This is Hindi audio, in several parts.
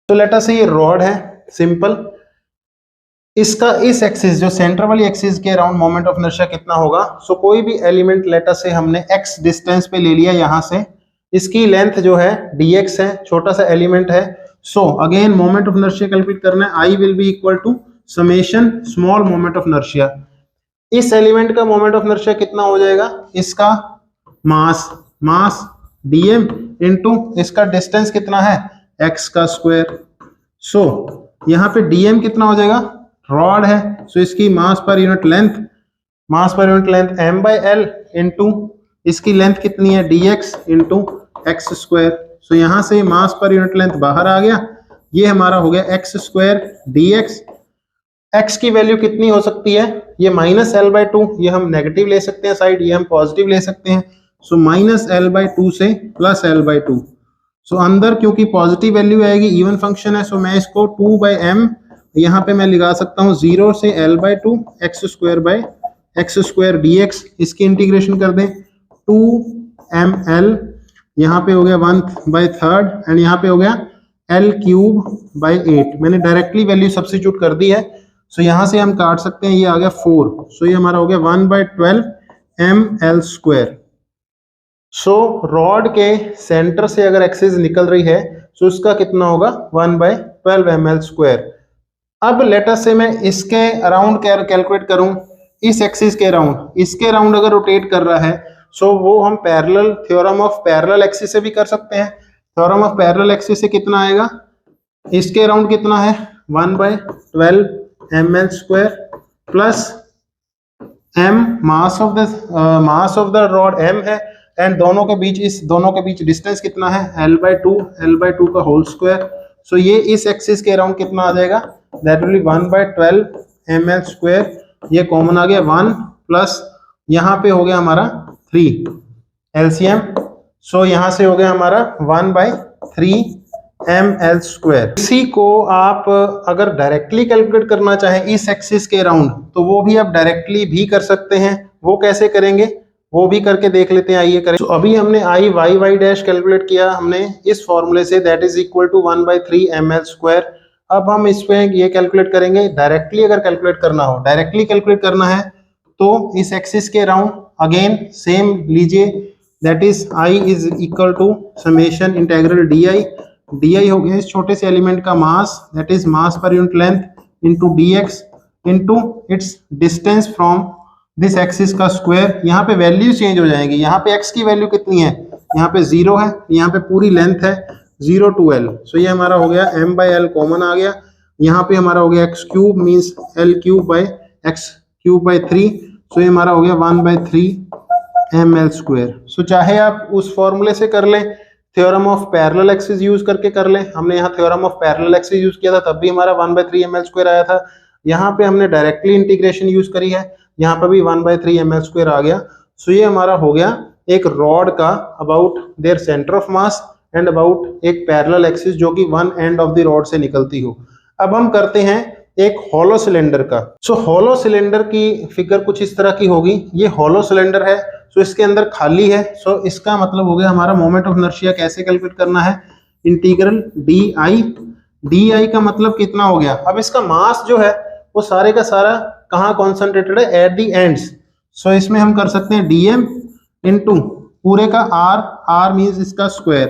तो लेट अस से ये रॉड है सिंपल, इसका इस एक्सिस जो सेंटर वाली एक्सिस के अराउंड मोमेंट ऑफ इनर्शिया कितना होगा। सो कोई भी एलिमेंट लेट अस से हमने x डिस्टेंस पे ले लिया यहां से, इसकी लेंथ जो है dx है, छोटा सा एलिमेंट है। So again moment of inertia calculate करना है, I will be equal to summation small moment of inertia. इस एलिमेंट का मोमेंट ऑफ इनर्शिया कितना हो जाएगा, इसका मास dm इंटू इसका डिस्टेंस कितना है x का स्क्वायर। सो यहाँ पे dm कितना हो जाएगा, रॉड है, सो इसकी mass per unit length m/l into इसकी लेंथ कितनी है dx into x square. So यहाँ से मास पर यूनिट लेंथ बाहर आ गया, ये हमारा हो गया x स्क्वायर dx। x की वैल्यू कितनी हो सकती है, ये -l/2, ये हम नेगेटिव ले सकते हैं साइड, ये हम पॉजिटिव ले सकते हैं। सो -l/2 से +l/2। सो अंदर क्योंकि पॉजिटिव वैल्यू आएगी, इवन फंक्शन है, सो मैं इसको 2/m यहाँ पे मैं लगा सकता हूँ 0 से l/2 x² dx। इसकी इंटीग्रेशन कर दें 2ml, यहाँ पे हो गया 1/3 एंड यहाँ पे हो गया l³/8। मैंने डायरेक्टली वैल्यू सब्स्टिट्यूट कर दी है, सो यहाँ से हम काट सकते हैं, ये आ गया 4। सो ये हमारा हो गया 1/12 ml²। सो रॉड के सेंटर से अगर एक्सिस निकल रही है तो उसका कितना होगा 1/12 ml²। अब लेट अस से मैं इसके अराउंड कैलकुलेट करूं, इस एक्सिस के अराउंड, इसके अराउंड अगर रोटेट कर रहा है सो वो हम parallel theorem of parallel axis से भी कर सकते हैं। थ्योरम ऑफ पैरेलल एक्सिस से कितना आएगा, इसके अराउंड कितना है 1/12 ml² plus m mass of the rod m है, एंड दोनों के बीच डिस्टेंस कितना है l/2 का होल स्क्वायर। सो ये इस एक्सिस के अराउंड कितना आ जाएगा, दैट विल बी 1/12 ml²। ये कॉमन आ गया 1 प्लस यहाँ पे हो गया हमारा 3 एलसीएम। सो यहाँ से हो गया हमारा 1/3 ml²। इसी को आप अगर डायरेक्टली कैलकुलेट करना चाहें इस एक्सिस के अराउंड, तो वो भी आप डायरेक्टली भी कर सकते हैं। वो कैसे करेंगे वो भी करके देख लेते हैं, आइए करें। तो अभी हमने I y कैलकुलेट किया हमने इस फॉर्मूले से, that is equal to 1/3 ml²। अब हम इस पे ये कैलकुलेट करेंगे डायरेक्टली। अगर कैलकुलेट करना है तो इस एक्सिस के अराउंड अगेन सेम लीजिए, that is I is equal to summation integral di हो गया इस छोटे से एलिमेंट का मास, that is mass per unit length into dx into its distance from this axis का स्क्वायर। यहाँ पे वैल्यू चेंज हो जाएगी, यहाँ पे x की वैल्यू कितनी है, यहाँ पे 0 है, यहाँ पे पूरी लेंथ है 0 to l। सो ये हमारा हो गया m/l कॉमन आ गया, यहाँ पे हमारा हो गया x³ मीन्स l³/x³/3। सो ये हमारा हो गया 1/3 ml²। सो चाहे आप उस फॉर्मूले से कर लें, theorem of parallel axis use करके कर लें। हमने यहाँ theorem of parallel axis use किया था, तब भी हमारा 1/3 ml² आया था। यहाँ पे हमने डायरेक्टली इंटीग्रेशन यूज करी है, यहाँ पर भी 1/3 ml² आ गया। सो ये हमारा हो गया एक रॉड का about their centre of mass and about एक पैरेलल एक्सिस जो कि one end of the rod से निकलती हो। अब हम करते हैं एक हॉलो सिलेंडर का। सो हॉलो सिलेंडर की फिगर कुछ इस तरह की होगी, ये हॉलो सिलेंडर है, सो इसके अंदर खाली है। सो इसका मतलब हो गया हमारा मोमेंट ऑफ इनर्शिया कैसे कैलकुलेट करना है, इंटीग्रल di का मतलब कितना हो गया। अब इसका मास जो है वो सारे का सारा कहाँ कॉन्सेंट्रेटेड है, एट दी एंड्स। सो इसमें हम कर सकते हैं dm इंटू पूरे का r मीन्स इसका स्क्वायर,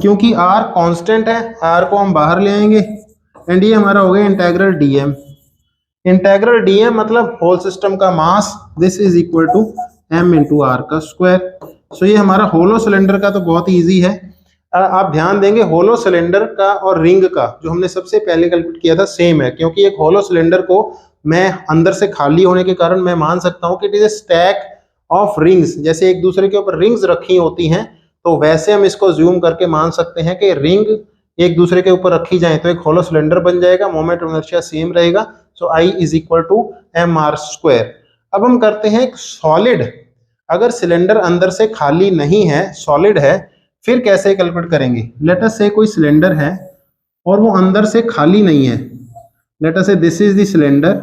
क्योंकि r कांस्टेंट है, r को हम बाहर ले आएंगे एंड ये हमारा हो गया इंटीग्रल dm मतलब होल सिस्टम का mass, this is equal to m into r का स्क्वायर। सो ये हमारा होलो सिलेंडर का तो बहुत ही ईजी है। आप ध्यान देंगे होलो सिलेंडर का और रिंग का जो हमने सबसे पहले कैलकुलेट किया था सेम है, क्योंकि एक होलो सिलेंडर को मैं अंदर से खाली होने के कारण मैं मान सकता हूं कि it is a stack of rings. जैसे एक दूसरे के ऊपर रिंग्स रखी होती हैं तो वैसे हम इसको ज्यूम करके मान सकते हैं कि रिंग एक दूसरे के ऊपर रखी जाए तो एक होलो सिलेंडर बन जाएगा, मोमेंट ऑफ इनर्शिया सेम रहेगा। So I is equal to mr²। अब हम करते हैं सॉलिड, अगर सिलेंडर अंदर से खाली नहीं है, सॉलिड है, फिर कैसे कैलकुलेट करेंगे। लेट अस से कोई सिलेंडर है और वो अंदर से खाली नहीं है, late us say this is the cylinder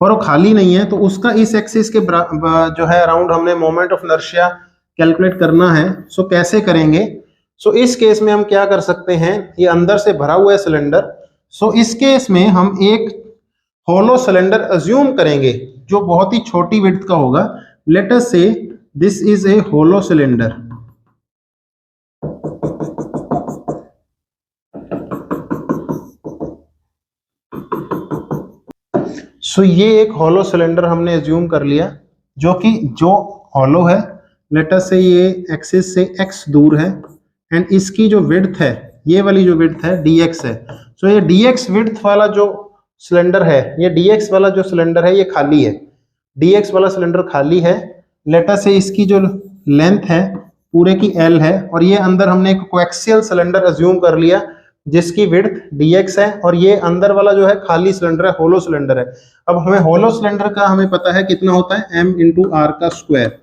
और वो खाली नहीं है, तो उसका इस एक्सिस के जो है अराउंड हमने मोमेंट ऑफ इनर्शिया कैलकुलेट करना है। सो कैसे करेंगे, सो इस केस में हम क्या कर सकते हैं, ये अंदर से भरा हुआ है सिलेंडर, सो इस केस में हम एक होलो सिलेंडर अज्यूम करेंगे जो बहुत ही छोटी विड्थ का होगा। Let us say this is a hollow cylinder. So ये एक होलो सिलेंडर हमने एज्यूम कर लिया, जो होलो है। लेट अस से ये एक्सिस से x दूर है एंड इसकी जो विड्थ है, ये वाली जो विड्थ है dx है। सो ये dx विड्थ वाला जो सिलेंडर है, ये dx वाला जो सिलेंडर है ये खाली है, dx वाला सिलेंडर खाली है। लेट अस से इसकी जो लेंथ है पूरे की l है और ये अंदर हमने एक कोएक्सियल सिलेंडर एज्यूम कर लिया जिसकी विड्थ dx है और ये अंदर वाला जो है खाली सिलेंडर है, होलो सिलेंडर है। अब हमें होलो सिलेंडर का हमें पता है कितना होता है, m इंटू आर का स्क्वायर।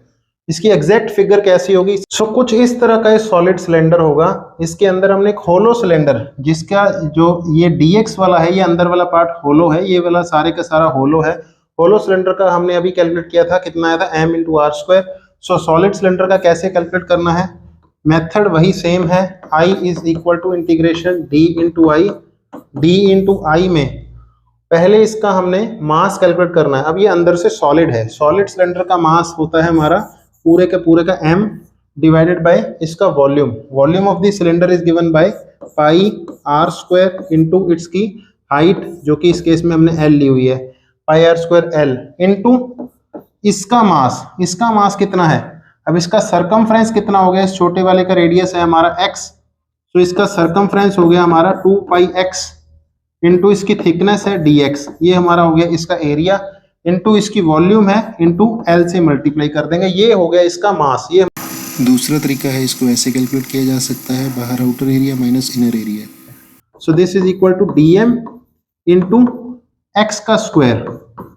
इसकी एग्जैक्ट फिगर कैसी होगी? सो कुछ इस तरह का सॉलिड सिलेंडर होगा, इसके अंदर हमने एक होलो सिलेंडर जिसका जो ये dx वाला है, ये अंदर वाला पार्ट होलो है, ये वाला सारे का सारा होलो है। होलो सिलेंडर का हमने अभी कैलकुलेट किया था, कितना आया था, m into r square. So solid cylinder का कैसे कैलकुलेट करना है, मेथड वही सेम है, I is equal to integration d into I. d into I में पहले इसका हमने मास कैलकुलेट करना है। अब ये अंदर से सॉलिड है, सॉलिड सिलेंडर का मास होता है हमारा पूरे का m डिवाइडेड बाय इसका volume. Volume of the cylinder is given by pi r square into its की हाइट, जो कि इस केस में हमने l ली हुई है, पाई आर स्क्वायर l इंटू इसका मास कितना है। अब इसका सरकमफ्रेंस कितना हो गया, इस छोटे वाले का रेडियस है हमारा x, तो इसका सरकमफ्रेंस हो गया हमारा 2 पाई x इंटू इसकी थिकनेस है dx, ये हमारा हो गया इसका एरिया, इंटू इसकी वॉल्यूम है, इंटू l से मल्टीप्लाई कर देंगे, ये हो गया इसका मास। ये दूसरा तरीका है, इसको ऐसे कैलकुलेट किया जा सकता है, बाहर outer area minus inner area. So this is equal to dm into x का स्क्वायर,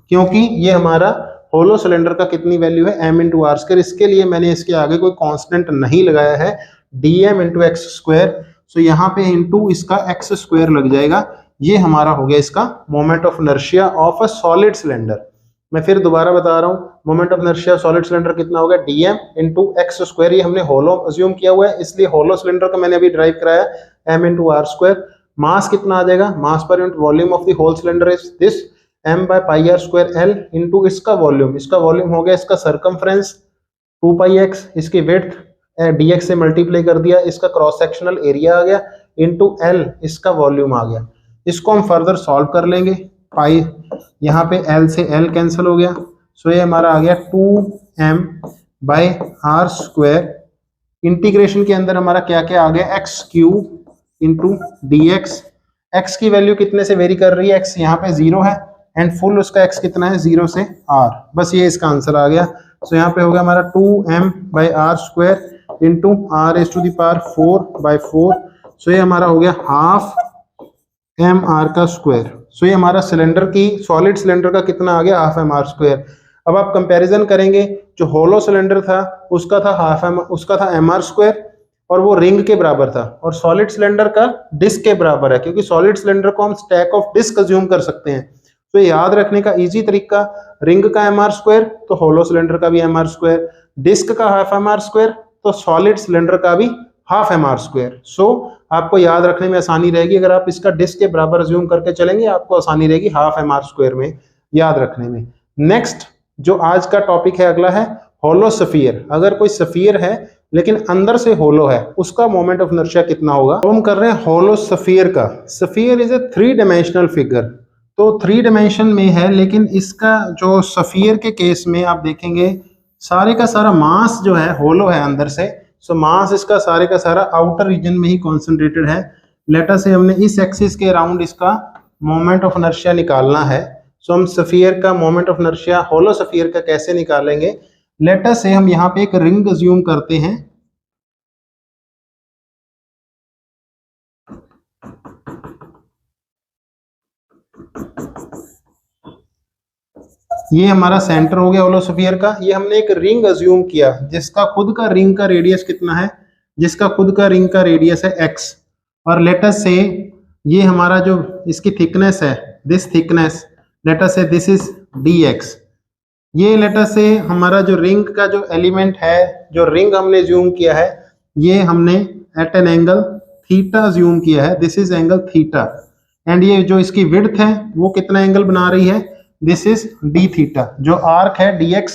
क्योंकि ये हमारा होलो सिलेंडर का कितनी वैल्यू है, m इंटू आर स्क्वायर। इसके लिए मैंने इसके आगे कोई कांस्टेंट नहीं लगाया है, dm into x square. So यहाँ पे इंटू इसका x स्क्वायर लग जाएगा, ये हमारा हो गया इसका moment of inertia of a solid cylinder. मैं फिर दोबारा बता रहा हूँ, moment of inertia solid cylinder कितना होगा, dm इंटू एक्स स्क्वायर। ये हमने होलो अज्यूम किया हुआ है, इसलिए होलो सिलेंडर का मैंने अभी ड्राइव कराया, m into r square. Mass कितना आ जाएगा, mass per unit volume of the whole cylinder is this m by pi r square l into इसका वॉल्यूम हो गया इसका सरकमफ्रेंस 2 पाई x, इसकी विड्थ dx से मल्टीप्लाई कर दिया, इसका क्रॉस सेक्शनल एरिया आ गया, इंटू l इसका वॉल्यूम आ गया। इसको हम फर्दर सॉल्व कर लेंगे, पाई यहाँ पे l से l कैंसिल हो गया, सो ये हमारा आ गया 2m bye are square. Integration के अंदर हमारा क्या क्या आ गया, x cube into dx। x की वैल्यू कितने से वेरी कर रही है, x यहाँ पे 0 है एंड फुल उसका x कितना है, 0 से r, बस ये इसका आंसर आ गया। सो यहाँ पे हो गया हमारा 2m by r square into r s to the power 4 by 4। So ये हमारा हो गया हाफ m r का स्क्वायर। सो ये हमारा सिलेंडर की, सॉलिड सिलेंडर का कितना आ गया, हाफ m r स्क्वायर। अब आप कंपैरिजन करेंगे, जो होलो सिलेंडर था उसका था m r स्क्वायर और वो रिंग के बराबर था, और सॉलिड सिलेंडर का डिस्क के बराबर है, क्योंकि सॉलिड सिलेंडर को हम स्टैक ऑफ डिस्क अज्यूम कर सकते हैं। तो याद रखने का इजी तरीका, रिंग का एम आर स्क्वायर तो होलो सिलेंडर का भी एम आर स्क्वायर, डिस्क का हाफ एम आर स्क्वायर तो सॉलिड सिलेंडर का भी हाफ एम आर स्क्वायर। सो आपको याद रखने में आसानी रहेगी, अगर आप इसका डिस्क के बराबर अज्यूम करके चलेंगे आपको आसानी रहेगी हाफ एम आर स्क्वायर में याद रखने में। नेक्स्ट जो आज का टॉपिक है अगला है होलो सफियर। अगर कोई सफियर है लेकिन अंदर से होलो है, उसका मोमेंट ऑफ इनर्शिया कितना होगा। तो हम कर रहे हैं होलो सफियर का। Sphere is a 3 dimensional figure, तो 3 डायमेंशन में है, लेकिन इसका जो सफियर के केस में आप देखेंगे सारे का सारा मास जो है होलो है अंदर से, सो मास इसका सारे का सारा आउटर रीजन में ही कॉन्सेंट्रेटेड है। लेटर से हमने इस एक्सिस के अराउंड इसका मोमेंट ऑफ इनर्शिया निकालना है। सो हम सफियर का moment of inertia hollow sphere का कैसे निकालेंगे, लेटर से हम यहाँ पे एक रिंग अज्यूम करते हैं। ये हमारा सेंटर हो गया होलो सफियर का। ये हमने एक रिंग अज्यूम किया जिसका खुद का रिंग का रेडियस कितना है, जिसका खुद का रिंग का रेडियस है x, और लेटर से ये हमारा जो इसकी थिकनेस है, दिस थिकनेस, लेटर से दिस इज dx। ये लेटर से हमारा जो रिंग का जो एलिमेंट है, जो रिंग हमने ज्यूम किया है, ये हमने at an angle theta assume किया है, this is angle theta, and ये जो इसकी विड्थ है वो कितना एंगल बना रही है, दिस इज डी थीटा। जो आर्क है dx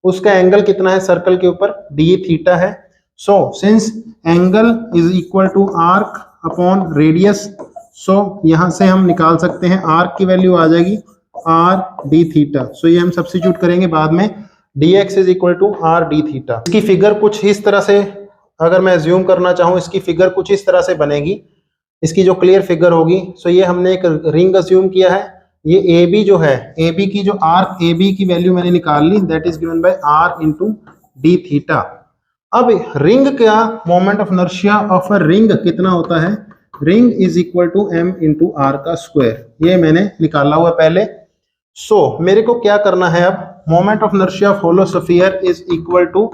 उसका एंगल कितना है सर्कल के ऊपर, डी थीटा है। So since angle is equal to arc upon radius, so यहां से हम निकाल सकते हैं आर्क की वैल्यू आ जाएगी आर डी थीटा। सो ये हम सब्स्टिट्यूट करेंगे बाद में, dx is equal to r d theta. इसकी फिगर कुछ इस तरह से, अगर मैं अज्यूम करना चाहूँ इसकी फिगर कुछ इस तरह से बनेगी, इसकी जो क्लियर फिगर होगी। सो ये हमने एक रिंग अज्यूम किया है, ये ए बी जो है, ए बी की जो आर्क ए बी की वैल्यू मैंने निकाल ली, that is given by r into d theta. अब रिंग का moment of inertia of a ring कितना होता है, ring is equal to M into r का स्क्वायर, ये मैंने निकाला हुआ पहले। सो मेरे को क्या करना है अब, moment of inertia of hollow sphere is equal to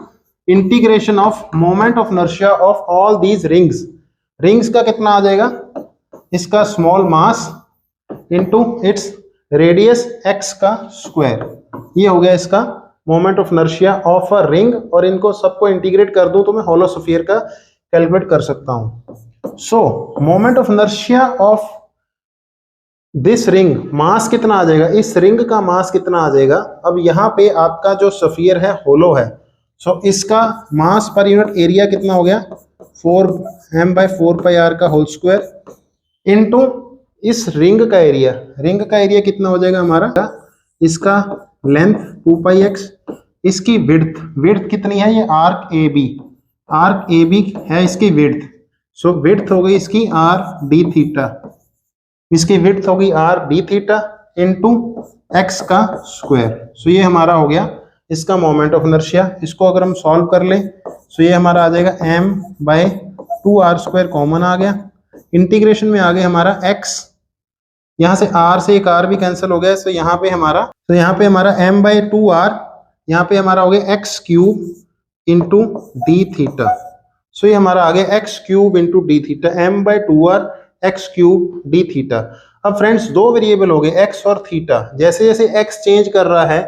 integration of moment of inertia of all these rings. Rings का कितना आ जाएगा, इसका small mass into its radius x का स्क्वायर, ये हो गया इसका moment of inertia of a ring. और इनको सबको इंटीग्रेट कर दूं तो मैं होलो स्फीयर का कैलकुलेट कर सकता हूं। So moment of inertia of this ring, mass कितना आ जाएगा, इस रिंग का मास कितना आ जाएगा। अब यहाँ पे आपका जो स्फीयर है होलो है, सो इसका मास पर यूनिट एरिया कितना हो गया 4m/4πr का होल स्क्वायर इंटू इस रिंग का एरिया, रिंग का एरिया कितना हो जाएगा हमारा, इसका लेंथ 2πx, इसकी विड्थ, विड्थ कितनी है, ये arc A B, arc A B है इसकी विड्थ। सो विड्थ हो गई इसकी आर डी थीटा, इसकी विड्थ होगी r d theta into x का स्क्वायर। सो ये हमारा हो गया इसका मोमेंट ऑफ इनर्शिया। इसको अगर हम सॉल्व कर लें सो ये हमारा आ जाएगा m/2r² कॉमन आ गया, इंटीग्रेशन में आ गया हमारा x, यहाँ से r से एक r भी कैंसिल हो गया। सो यहाँ पे हमारा m/2r, यहाँ पे हमारा हो गया x³ इंटू डी थीटा। सो ये हमारा आ गया x³ into d theta, m/2r x³ D theta. अब फ्रेंड्स दो वेरिएबल हो गए x और थीटा, जैसे जैसे x चेंज कर रहा है,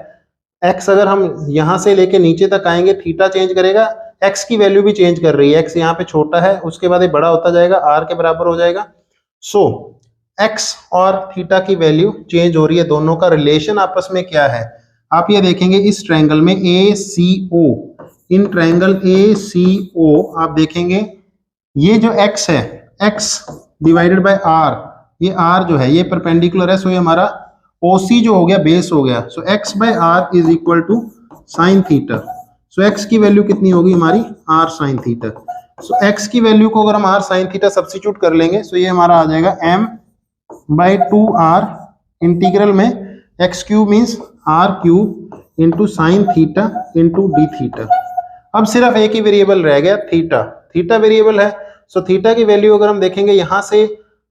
x अगर हम यहाँ से लेके नीचे तक आएंगे थीटा चेंज करेगा, x की वैल्यू भी चेंज कर रही है, x यहाँ पे छोटा है उसके बाद ये बड़ा होता जाएगा, r के बराबर हो जाएगा। सो x और थीटा की वैल्यू चेंज हो रही है, दोनों का रिलेशन आपस में क्या है आप ये देखेंगे इस ट्रायंगल में ACO, इन ट्रायंगल ACO आप देखेंगे ये जो x है, x डिवाइडेड बाय r, ये r जो है ये परपेंडिकुलर है। सो ये हमारा OC जो हो गया बेस हो गया। So x/r is equal to sine theta. So x की वैल्यू कितनी होगी हमारी r sine theta. So x की वैल्यू को अगर हम r साइन थीटा सब्स्टिट्यूट कर लेंगे सो ये हमारा आ जाएगा m/2r इंटीग्रल में x³ means r³ into sine theta into d theta. अब सिर्फ एक ही वेरिएबल रह गया थीटा, थीटा वेरिएबल है। सो थीटा की वैल्यू अगर हम देखेंगे यहाँ से,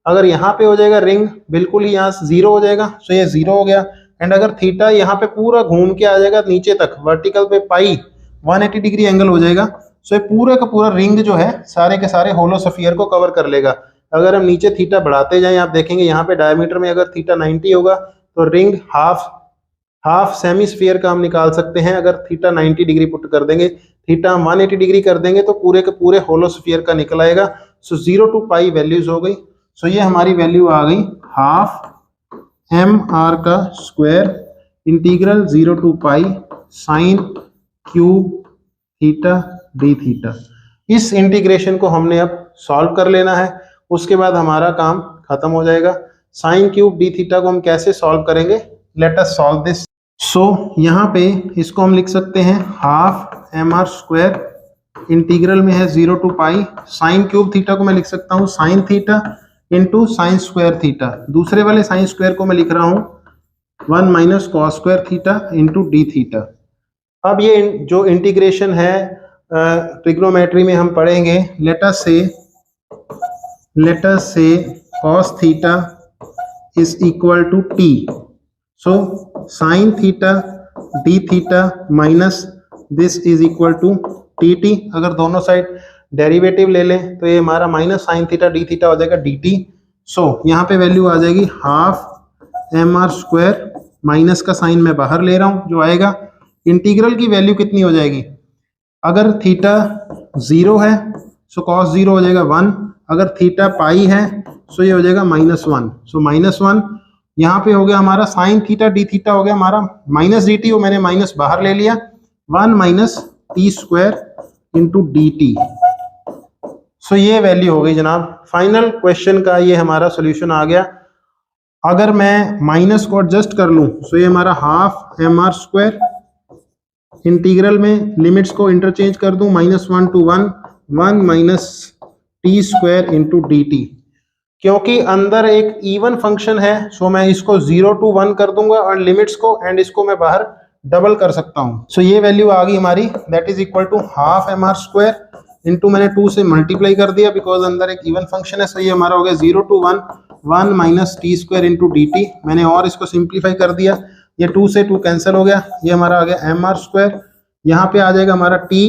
अगर यहाँ पे हो जाएगा रिंग बिल्कुल ही यहाँ से 0 हो जाएगा, सो ये 0 हो गया। एंड अगर थीटा यहाँ पे पूरा घूम के आ जाएगा नीचे तक वर्टिकल पे पाई 180 डिग्री एंगल हो जाएगा। सो ये पूरे का पूरा रिंग जो है सारे के सारे होलो स्फीयर को कवर कर लेगा। अगर हम नीचे थीटा बढ़ाते जाएं आप देखेंगे यहाँ पे डायमीटर में अगर थीटा 90 होगा तो रिंग हाफ सेमी स्फीयर का हम निकाल सकते हैं। अगर थीटा 90 डिग्री पुट कर देंगे, थीटा 180 डिग्री कर देंगे तो पूरे के पूरे होलो स्फीयर का निकल आएगा। सो 0 to पाई वैल्यूज हो गई। सो ये हमारी वैल्यू आ गई हाफ mr का square integral 0 to pi sine cube theta d theta. इस इंटीग्रेशन को हमने अब सॉल्व कर लेना है, उसके बाद हमारा काम खत्म हो जाएगा। साइन क्यूब डी थीटा को हम कैसे सॉल्व करेंगे, लेट अस सॉल्व दिस। सो यहाँ पे इसको हम लिख सकते हैं हाफ mr स्क्वायर इंटीग्रल में है 0 to pi sine cube theta को मैं लिख सकता हूँ sine theta into sine square theta. दूसरे वाले साइन स्क्वायर को मैं लिख रहा हूँ 1 minus cos square theta into d theta. अब ये जो इंटीग्रेशन है ट्रिग्नोमेट्री में हम पढ़ेंगे, late us say cos theta is equal to t। So sine theta d theta minus this is equal to dt। अगर दोनों साइड डेरिवेटिव ले लें तो ये हमारा minus sign theta d theta हो जाएगा dt। सो यहाँ पे वैल्यू आ जाएगी हाफ mr स्क्वायर, माइनस का साइन मैं बाहर ले रहा हूँ जो आएगा। इंटीग्रल की वैल्यू कितनी हो जाएगी, अगर थीटा 0 है सो कॉस 0 हो जाएगा 1, अगर थीटा पाई है सो ये हो जाएगा -1, सो -1 यहाँ पे हो गया हमारा साइन थीटा डी थीटा हो गया हमारा माइनस डी टी, वो मैंने माइनस बाहर ले लिया, 1 minus t square into d t. So ये वैल्यू हो गई जनाब। फाइनल क्वेश्चन का ये हमारा सोल्यूशन आ गया। अगर मैं माइनस को एडजस्ट कर लूं सो ये हमारा हाफ mr², इंटीग्रल में लिमिट्स को इंटरचेंज कर दूं, -1 to 1, 1 minus t square into d T. क्योंकि अंदर एक इवन फंक्शन है सो मैं इसको 0 to 1 कर दूंगा और लिमिट्स को, एंड इसको मैं बाहर डबल कर सकता हूं। सो ये वैल्यू आ गई हमारी, that is equal to half mr² into मैंने 2 से मल्टीप्लाई कर दिया बिकॉज अंदर एक इवन फंक्शन है। सो ये हमारा हो गया 0 to 1, 1 minus t square into d T. मैंने और इसको सिंप्लीफाई कर दिया, ये 2 से 2 कैंसिल हो गया, ये हमारा आ गया mr²। यहाँ पे आ जाएगा हमारा t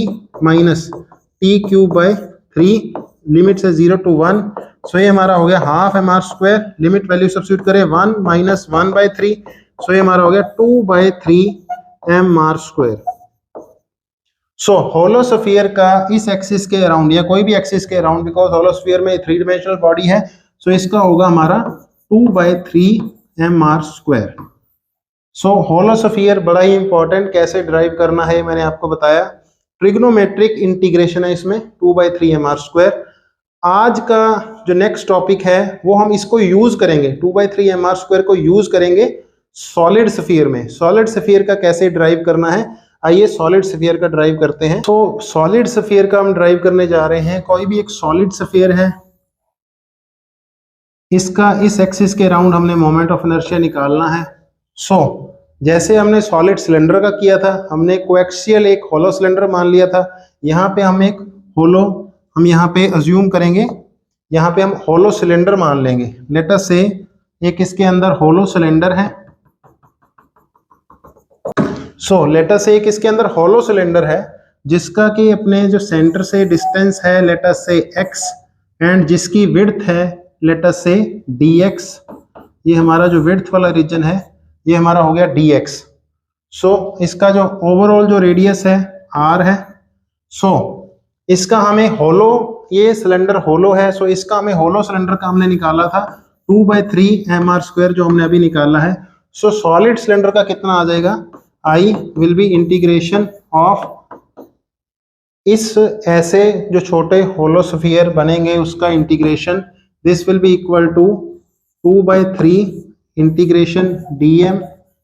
minus T cube by 3, limit से 0 to 1। सो ये हमारा हो गया half mr², limit value substitute करें 1 माइनस 1/3, सो ये हमारा हो गया 2/3 mr²। सो होलोस्फीयर का इस एक्सिस के अराउंड या कोई भी एक्सिस के अराउंड, बिकॉज होलोस्फीयर में 3 डिमेंशनल बॉडी है, सो इसका होगा हमारा 2/3 mr²। सो होलोस्फीयर बड़ा ही इंपॉर्टेंट, कैसे ड्राइव करना है मैंने आपको बताया। ट्रिग्नोमेट्रिक इंटीग्रेशन है इसमें 2/3 mr²। आज का जो नेक्स्ट टॉपिक है वो हम इसको यूज करेंगे, 2/3 mr² को यूज करेंगे सॉलिड स्फीयर में। सॉलिड स्फीयर का कैसे ड्राइव करना है, आइए सॉलिड स्फीयर का ड्राइव करते हैं। तो सॉलिड स्फीयर का हम ड्राइव करने जा रहे हैं। कोई भी एक सॉलिड स्फीयर है, इसका इस एक्सिस के अराउंड हमने मोमेंट ऑफ इनर्शिया निकालना है। सो जैसे हमने सॉलिड सिलेंडर का किया था, हमने कोएक्सियल एक होलो सिलेंडर मान लिया था। यहाँ पे हम एक होलो, हम यहाँ पे अज्यूम करेंगे, यहाँ पे हम होलो सिलेंडर मान लेंगे। लेट अस से एक इसके अंदर होलो सिलेंडर है। सो लेट अस से एक इसके अंदर होलो सिलेंडर है जिसका कि अपने जो सेंटर से डिस्टेंस है लेट अस से x, एंड जिसकी विड्थ है लेट अस से dx। ये हमारा जो विड्थ वाला रीजन है ये हमारा हो गया dx। सो इसका जो ओवरऑल जो रेडियस है r है। सो इसका हमें होलो, ये सिलेंडर होलो है, सो इसका हमें होलो सिलेंडर का हमने निकाला था 2/3 mr² जो हमने अभी निकाला है। सो सॉलिड सिलेंडर का कितना आ जाएगा, I will be integration of इस ऐसे जो छोटे होलोस्फीयर बनेंगे उसका integration, this will be equal to 2/3 integration dm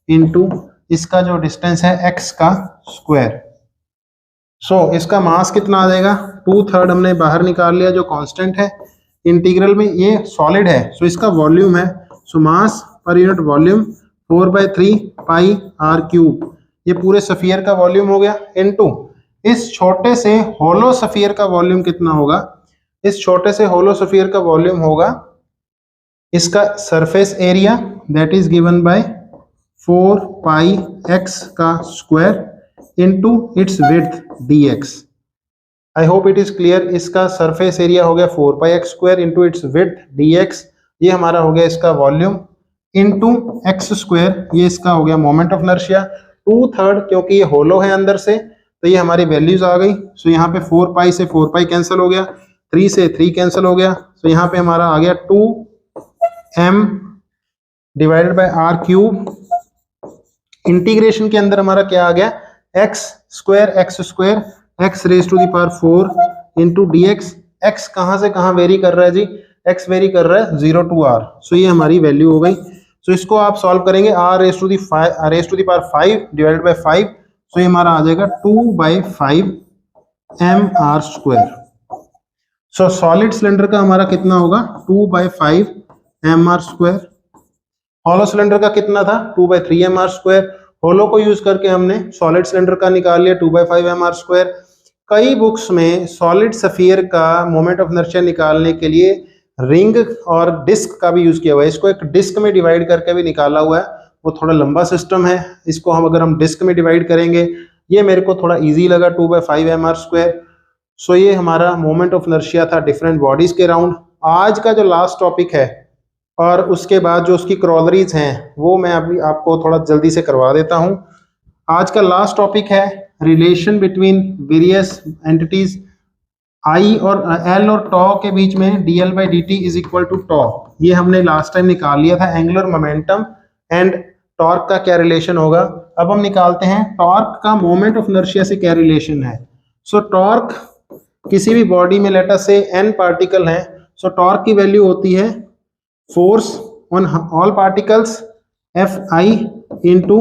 into इसका जो डिस्टेंस है x का स्क्वायर। सो इसका मास कितना आ जाएगा, 2/3 हमने बाहर निकाल लिया जो कांस्टेंट है। इंटीग्रल में ये सॉलिड है सो इसका वॉल्यूम है, सो मास पर यूनिट वॉल्यूम 4/3 पाई r³। ये पूरे स्फीयर का वॉल्यूम हो गया, इनटू इस छोटे से होलो स्फीयर का वॉल्यूम कितना होगा। इस छोटे से होलो स्फीयर का वॉल्यूम होगा इसका surface area, that is given bye 4πx का square into its width dx। I hope it is clear. इसका सरफेस एरिया हो गया 4πx square into it's width dx। ये हमारा हो गया इसका वॉल्यूम इनटू x स्क्वायर, ये इसका हो गया मोमेंट ऑफ इनर्शिया 2/3, क्योंकि ये होलो है अंदर से तो ये हमारी वैल्यूज आ गई। सो यहाँ पे 4π से 4π कैंसिल हो गया, 3 से 3 कैंसिल हो गया। सो यहाँ पे हमारा आ गया 2m divided by r³। Integration के अंदर हमारा क्या आ गया, x square x raise to the power 4 into dx। x कहाँ से कहाँ वेरी कर रहा है जी, x वेरी कर रहा है 0 to r। सो ये हमारी वैल्यू हो गई। सो इसको आप सॉल्व करेंगे, r raise to the power 5 divided by 5। So ये हमारा आ जाएगा 2/5 mr²। सो सॉलिड सिलेंडर का हमारा कितना होगा 2/5 mr²। होलो सिलेंडर का कितना था 2/3 mr²। होलो को यूज करके हमने सॉलिड सिलेंडर का निकाल लिया 2/5 mr²। कई बुक्स में सॉलिड स्फीयर का मोमेंट ऑफ इनर्शिया निकालने के लिए रिंग और डिस्क का भी यूज किया हुआ है। इसको एक डिस्क में डिवाइड करके भी निकाला हुआ है, वो थोड़ा लंबा सिस्टम है। इसको हम अगर हम डिस्क में डिवाइड करेंगे, ये मेरे को थोड़ा इजी लगा 2/5 mr²। सो ये हमारा मोमेंट ऑफ इनर्शिया था डिफरेंट बॉडीज के अराउंड। आज का जो लास्ट टॉपिक है और उसके बाद जो उसकी क्रॉलरीज हैं वो मैं अभी आपको थोड़ा जल्दी से करवा देता हूँ। आज का लास्ट टॉपिक है relation between various entities I और एल और टॉ के बीच में dl by dt is equal to tau, ये हमने लास्ट टाइम निकाल लिया था। एंगुलर मोमेंटम एंड टॉर्क का क्या रिलेशन होगा, अब हम निकालते हैं टॉर्क का मोमेंट ऑफ इनर्शिया से क्या रिलेशन है। सो टॉर्क किसी भी बॉडी में लेटर से n पार्टिकल है, सो टॉर्क की वैल्यू होती है force on all particles Fi into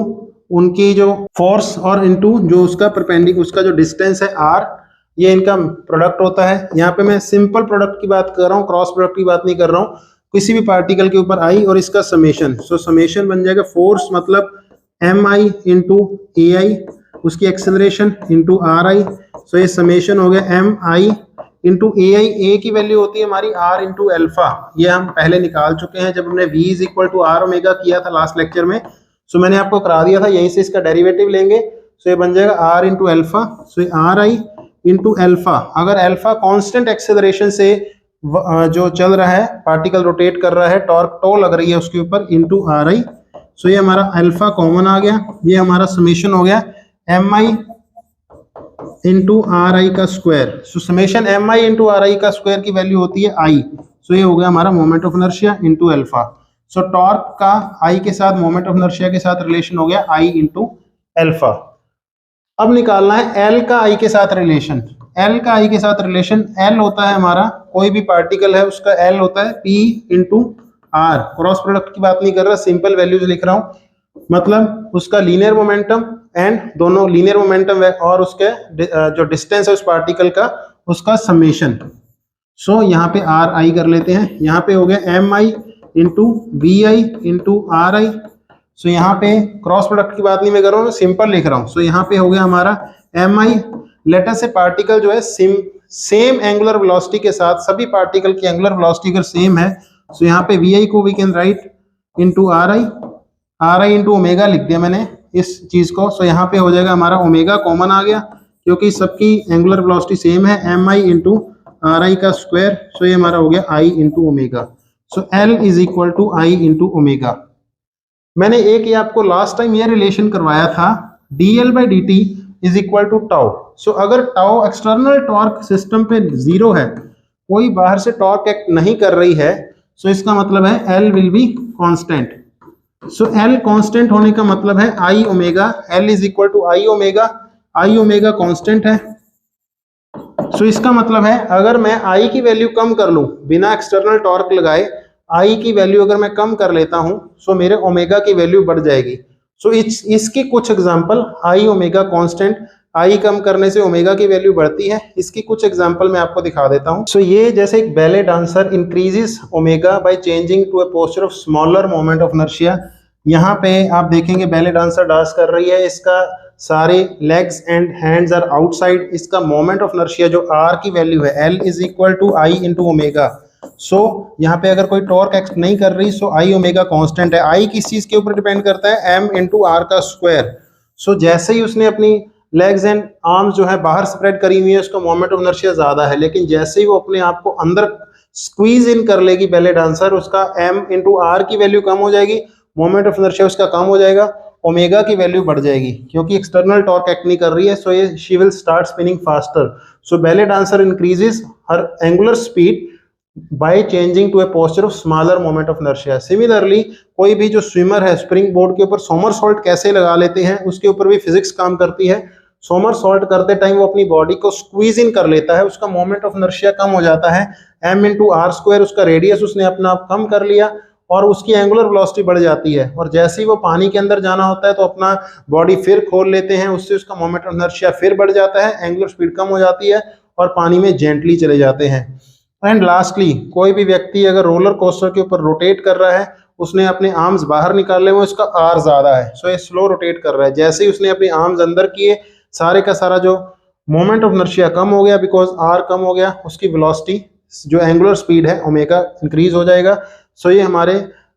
उनकी जो फोर्स और इंटू जो उसका परपेंडिकुलर उसका जो डिस्टेंस है r, ये इनका प्रोडक्ट होता है। यहाँ पे मैं सिंपल प्रोडक्ट की बात कर रहा हूँ, क्रॉस प्रोडक्ट की बात नहीं कर रहा हूँ। किसी भी पार्टिकल के ऊपर आई और इसका समेशन, सो समेशन बन जाएगा फोर्स मतलब mi इंटू ए आई, उसकी एक्सेलरेशन इंटू आर आई, सो ये समेशन हो गया mi इंटू ए आई। ए की वैल्यू होती है हमारी r इंटू एल्फा, ये हम पहले निकाल चुके हैं जब हमने v is equal to r omega किया था लास्ट लेक्चर में। सो मैंने आपको करा दिया था, यहीं से इसका डेरिवेटिव लेंगे, सो ये बन जाएगा r into alpha, so are i into alpha. अगर एल्फा कांस्टेंट एक्सेलरेशन से जो चल रहा है, पार्टिकल रोटेट कर रहा है, टॉर्क टो लग रही है उसके ऊपर, इंटू आर आई, सो ये हमारा अल्फा कॉमन आ गया, ये हमारा समेशन हो गया M I into r I का square. So summation M I into r I का स्क्वायर की वैल्यू होती है आई, सो ये हो गया हमारा moment of inertia into alpha. So torque का आई के साथ मोमेंट ऑफ इनर्शिया के साथ रिलेशन हो गया आई इंटू एल्फा। अब निकालना है एल का आई के साथ रिलेशन। एल का आई के साथ रिलेशन, एल होता है हमारा कोई भी पार्टिकल है उसका एल होता है p into r. Cross product की बात नहीं कर रहा, सिंपल वैल्यूज लिख रहा हूं, मतलब उसका लीनियर मोमेंटम एंड दोनों लीनियर मोमेंटम और उसके जो डिस्टेंस है उस पार्टिकल का, उसका समेशन। सो यहाँ पे आर आई कर लेते हैं, यहाँ पे हो गया M I into v I into r I. So यहाँ पे क्रॉस प्रोडक्ट की बात नहीं मैं कर रहा हूँ, सिंपल लिख रहा हूँ। सो यहाँ पे हो गया हमारा एम आई, लेटर से पार्टिकल जो है सेम एंगुलर वेलोसिटी के साथ, सभी पार्टिकल की एंगुलर वेलोसिटी अगर सेम है, सो यहाँ पे वी आई को we can write into r i into omega लिख दिया मैंने इस चीज को। सो यहाँ पे हो जाएगा हमारा ओमेगा कॉमन आ गया क्योंकि सबकी एंगुलर वेलोसिटी सेम है, M I into r I का स्क्वायर। सो ये हमारा हो गया I into omega. So L is equal to I into omega. मैंने एक ये आपको लास्ट टाइम ये रिलेशन करवाया था, dl by dt is equal to tau. So अगर टाउ एक्सटर्नल टॉर्क सिस्टम पे जीरो है, कोई बाहर से टॉर्क एक्ट नहीं कर रही है, सो इसका मतलब है L will be constant. So L constant होने का मतलब है I omega, L is equal to I omega, I omega constant है। सो इसका मतलब है अगर मैं आई की वैल्यू कम कर लूं बिना एक्सटर्नल टॉर्क लगाए, आई की वैल्यू अगर मैं कम कर लेता हूं, सो मेरे ओमेगा की वैल्यू बढ़ जाएगी। सो इसकी कुछ एग्जांपल, आई ओमेगा कांस्टेंट, आई कम करने से ओमेगा की वैल्यू बढ़ती है, इसकी कुछ एग्जांपल मैं आपको दिखा देता हूं। सो ये जैसे एक ballet dancer increases omega by changing to a posture of smaller moment of inertia. यहाँ पे आप देखेंगे बैले डांसर डांस कर रही है, इसका सारे legs and hands are outside, इसका मोमेंट ऑफ इनर्शिया जो आर की वैल्यू है L is equal to I into omega. So यहाँ पे अगर कोई टॉर्क एक्ट नहीं कर रही, सो आई ओमेगा कांस्टेंट है। आई किस चीज के ऊपर डिपेंड करता है, एम इंटू आर का स्क्वायर। सो जैसे ही उसने अपनी लेग्स एंड आर्म्स जो है बाहर स्प्रेड करी हुई है, उसका मोमेंट ऑफ इनर्शिया ज्यादा है, लेकिन जैसे ही वो अपने आप को अंदर स्क्वीज इन कर लेगी बैले डांसर, उसका एम इंटू आर की वैल्यू कम हो जाएगी, मोमेंट ऑफ इनर्शिया उसका कम हो जाएगा, ओमेगा की वैल्यू बढ़ जाएगी क्योंकि एक्सटर्नल टॉर्क एक्ट नहीं कर रही है। सो ये she will start spinning faster. So ballet dancer increases her angular speed by changing to a posture of smaller moment of inertia. Similarly कोई भी जो स्विमर है स्प्रिंग बोर्ड के ऊपर सोमरसॉल्ट कैसे लगा लेते हैं, उसके ऊपर भी फिजिक्स काम करती है। सोमरसॉल्ट करते टाइम वो अपनी बॉडी को स्क्वीज इन कर लेता है, उसका मोमेंट ऑफ इनर्शिया कम हो जाता है, एम इंटू आर स्क्वायर, उसका रेडियस उसने अपना आप कम कर लिया और उसकी एंगुलर वेलोसिटी बढ़ जाती है। और जैसे ही वो पानी के अंदर जाना होता है तो अपना बॉडी फिर खोल लेते हैं, उससे उसका मोमेंट ऑफ इनर्शिया फिर बढ़ जाता है, एंगुलर स्पीड कम हो जाती है और पानी में जेंटली चले जाते हैं। एंड लास्टली कोई भी व्यक्ति अगर रोलर कोस्टर के ऊपर रोटेट कर रहा है, उसने अपने आर्म्स बाहर निकाले हुए, उसका आर ज्यादा है, सो ये स्लो रोटेट कर रहा है। जैसे ही उसने अपने आर्म्स अंदर किए, सारे का सारा जो मोमेंट ऑफ इनर्शिया कम हो गया, बिकॉज आर कम हो गया, उसकी वेलोसिटी जो एंगुलर स्पीड है ओमेगा इंक्रीज हो जाएगा। सो ये हमारे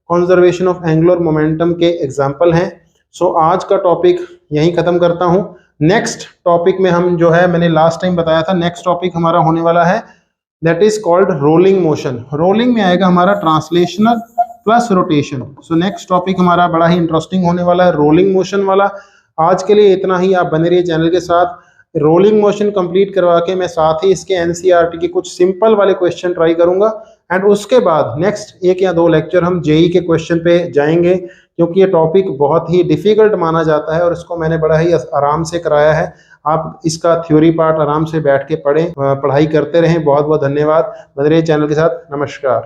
कंजर्वेशन ऑफ एंगुलर मोमेंटम के एग्जांपल हैं। सो आज का टॉपिक यहीं खत्म करता हूं। नेक्स्ट टॉपिक में हम जो है, मैंने लास्ट टाइम बताया था, नेक्स्ट टॉपिक हमारा होने वाला है that is called rolling motion. Rolling में आएगा हमारा translational plus rotation. So next topic हमारा बड़ा ही इंटरेस्टिंग होने वाला है, रोलिंग मोशन वाला। आज के लिए इतना ही, आप बने रहिए चैनल के साथ। रोलिंग मोशन कंप्लीट करवा के मैं साथ ही इसके एनसीईआरटी के कुछ सिंपल वाले क्वेश्चन ट्राई करूंगा एंड उसके बाद नेक्स्ट 1 या 2 लेक्चर हम जेई के क्वेश्चन पे जाएंगे, क्योंकि ये टॉपिक बहुत ही डिफिकल्ट माना जाता है और इसको मैंने बड़ा ही आराम से कराया है। आप इसका थ्योरी पार्ट आराम से बैठ के पढ़ें, पढ़ाई करते रहें। बहुत बहुत धन्यवाद। बने रहिए चैनल के साथ। नमस्कार।